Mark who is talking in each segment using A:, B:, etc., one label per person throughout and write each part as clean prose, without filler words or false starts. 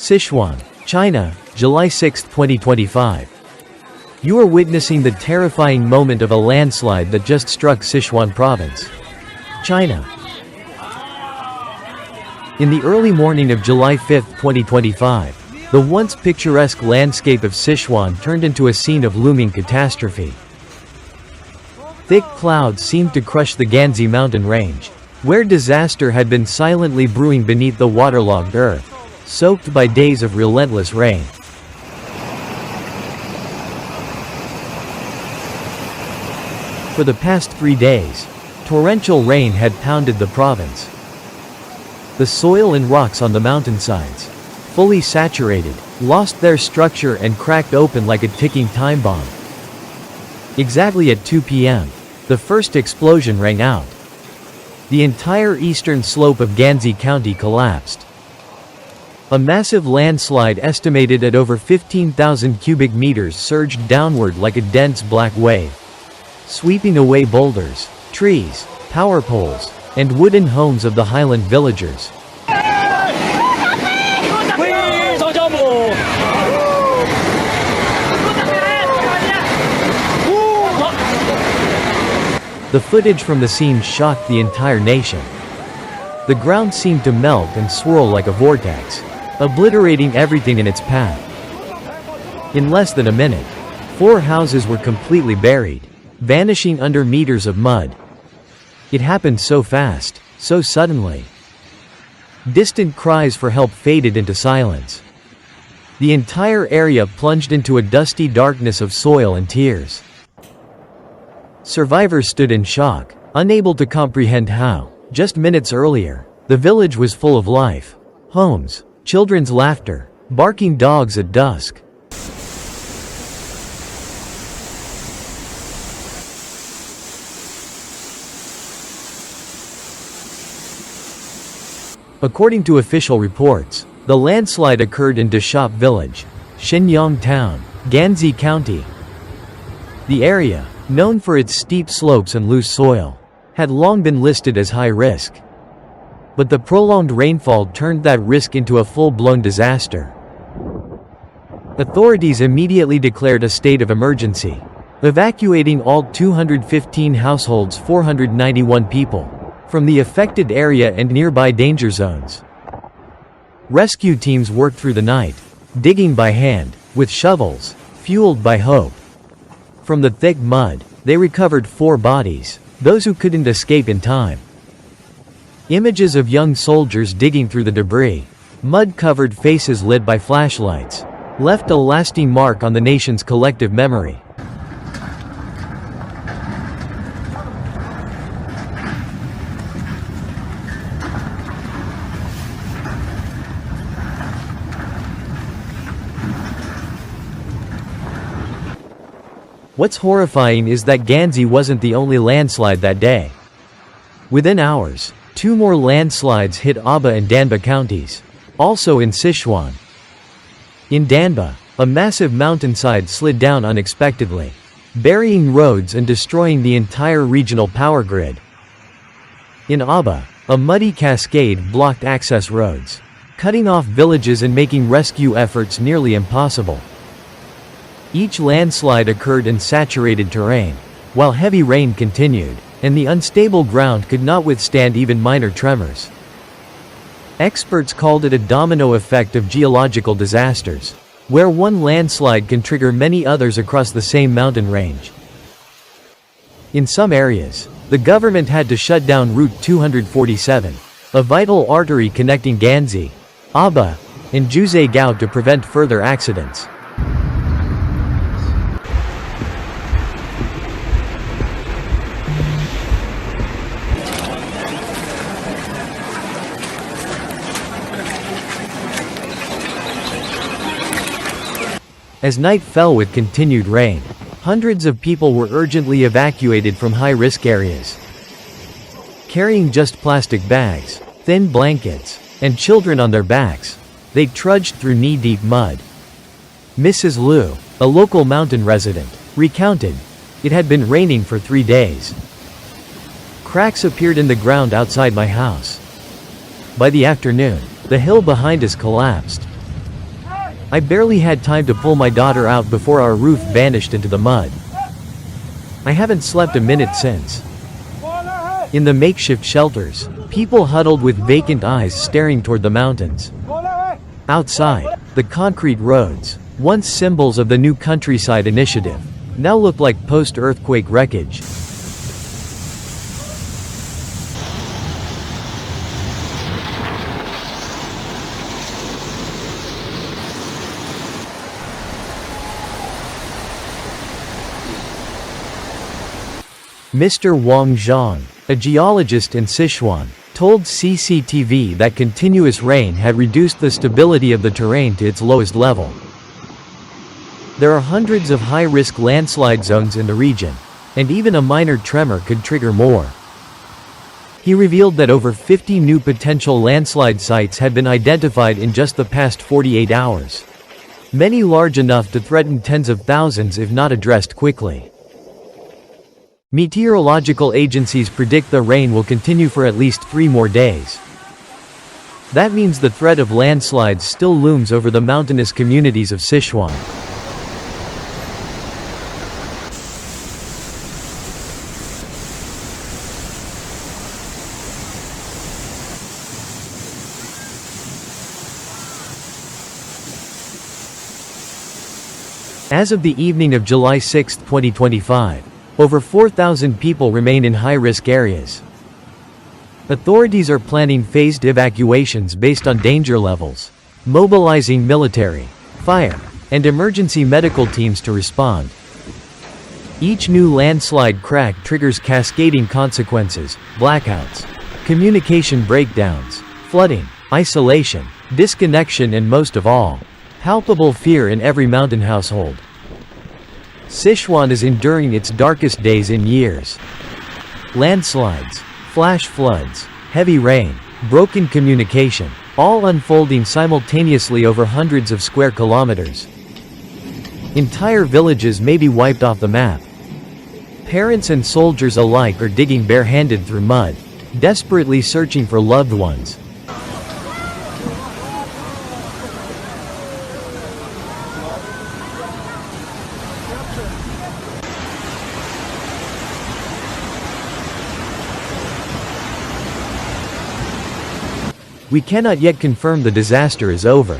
A: Sichuan, China, July 6, 2025. You are witnessing the terrifying moment of a landslide that just struck Sichuan province, China. In the early morning of July 5, 2025, the once picturesque landscape of Sichuan turned into a scene of looming catastrophe. Thick clouds seemed to crush the Ganzi mountain range, where disaster had been silently brewing beneath the waterlogged earth, soaked by days of relentless rain. For the past 3 days, torrential rain had pounded the province. The soil and rocks on the mountainsides, fully saturated, lost their structure and cracked open like a ticking time bomb. Exactly at 2 p.m., the first explosion rang out. The entire eastern slope of Ganzi County collapsed. A massive landslide estimated at over 15,000 cubic meters surged downward like a dense black wave, sweeping away boulders, trees, power poles, and wooden homes of the highland villagers. The footage from the scene shocked the entire nation. The ground seemed to melt and swirl like a vortex, obliterating everything in its path. In less than a minute, 4 houses were completely buried, vanishing under meters of mud. It happened so fast, so suddenly. Distant cries for help faded into silence. The entire area plunged into a dusty darkness of soil and tears. Survivors stood in shock, unable to comprehend how, just minutes earlier, the village was full of life, homes, children's laughter, barking dogs at dusk. According to official reports, the landslide occurred in Deshop village, Shenyang town, Ganzi County. The area, known for its steep slopes and loose soil, had long been listed as high risk. But the prolonged rainfall turned that risk into a full-blown disaster. Authorities immediately declared a state of emergency, evacuating all 215 households, 491 people, from the affected area and nearby danger zones. Rescue teams worked through the night, digging by hand, with shovels, fueled by hope. From the thick mud, they recovered 4 bodies, those who couldn't escape in time. Images of young soldiers digging through the debris, mud-covered faces lit by flashlights, left a lasting mark on the nation's collective memory. What's horrifying is that Ganzi wasn't the only landslide that day. Within hours, 2 more landslides hit Aba and Danba counties, also in Sichuan. In Danba, a massive mountainside slid down unexpectedly, burying roads and destroying the entire regional power grid. In Aba, a muddy cascade blocked access roads, cutting off villages and making rescue efforts nearly impossible. Each landslide occurred in saturated terrain, while heavy rain continued, and the unstable ground could not withstand even minor tremors. Experts called it a domino effect of geological disasters, where one landslide can trigger many others across the same mountain range. In some areas, the government had to shut down Route 247, a vital artery connecting Ganzi, Aba, and Juzhegao to prevent further accidents. As night fell with continued rain, hundreds of people were urgently evacuated from high-risk areas. Carrying just plastic bags, thin blankets, and children on their backs, they trudged through knee-deep mud. Mrs. Liu, a local mountain resident, recounted, "It had been raining for 3 days. Cracks appeared in the ground outside my house. By the afternoon, the hill behind us collapsed. I barely had time to pull my daughter out before our roof vanished into the mud. I haven't slept a minute since. In the makeshift shelters, people huddled with vacant eyes staring toward the mountains. Outside, the concrete roads, once symbols of the new countryside initiative, now look like post-earthquake wreckage. Mr. Wang Zhang, a geologist in Sichuan, told CCTV that continuous rain had reduced the stability of the terrain to its lowest level. There are hundreds of high-risk landslide zones in the region, and even a minor tremor could trigger more. He revealed that over 50 new potential landslide sites had been identified in just the past 48 hours. Many large enough to threaten tens of thousands if not addressed quickly. Meteorological agencies predict the rain will continue for at least 3 more days. That means the threat of landslides still looms over the mountainous communities of Sichuan. As of the evening of July 6, 2025, over 4,000 people remain in high-risk areas. Authorities are planning phased evacuations based on danger levels, mobilizing military, fire, and emergency medical teams to respond. Each new landslide crack triggers cascading consequences: blackouts, communication breakdowns, flooding, isolation, disconnection, and most of all, palpable fear in every mountain household. Sichuan is enduring its darkest days in years. Landslides, flash floods, heavy rain, broken communication, all unfolding simultaneously over hundreds of square kilometers. Entire villages may be wiped off the map. Parents and soldiers alike are digging barehanded through mud, desperately searching for loved ones. We cannot yet confirm the disaster is over.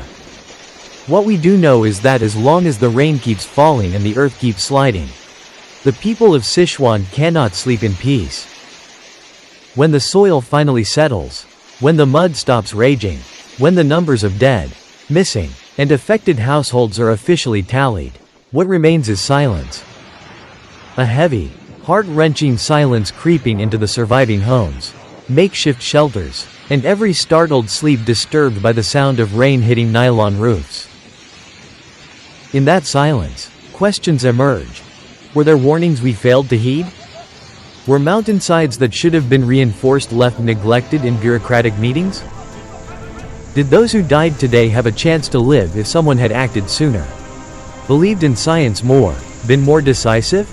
A: What we do know is that as long as the rain keeps falling and the earth keeps sliding, the people of Sichuan cannot sleep in peace. When the soil finally settles, when the mud stops raging, when the numbers of dead, missing, and affected households are officially tallied, what remains is silence. A heavy, heart-wrenching silence creeping into the surviving homes, makeshift shelters, and every startled sleep disturbed by the sound of rain hitting nylon roofs. In that silence, questions emerge. Were there warnings we failed to heed? Were mountainsides that should have been reinforced left neglected in bureaucratic meetings? Did those who died today have a chance to live if someone had acted sooner? Believed in science more, been more decisive?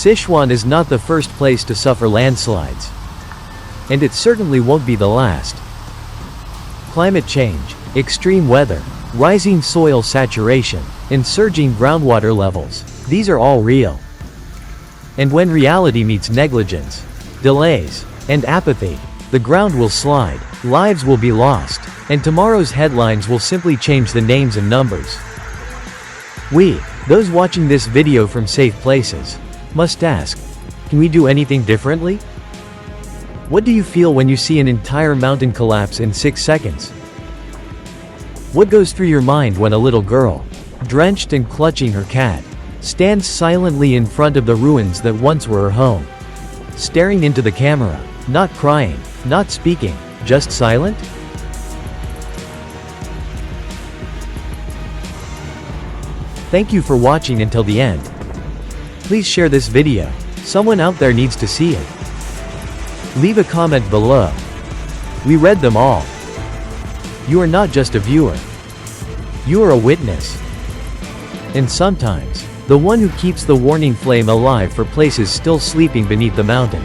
A: Sichuan is not the first place to suffer landslides. And it certainly won't be the last. Climate change, extreme weather, rising soil saturation, and surging groundwater levels, these are all real. And when reality meets negligence, delays, and apathy, the ground will slide, lives will be lost, and tomorrow's headlines will simply change the names and numbers. We, those watching this video from safe places, must ask, can we do anything differently? What do you feel when you see an entire mountain collapse in 6 seconds? What goes through your mind when a little girl, drenched and clutching her cat, stands silently in front of the ruins that once were her home? Staring into the camera, not crying, not speaking, just silent? Thank you for watching until the end. Please share this video. Someone out there needs to see it. Leave a comment below. We read them all. You are not just a viewer. You are a witness. And sometimes, the one who keeps the warning flame alive for places still sleeping beneath the mountain.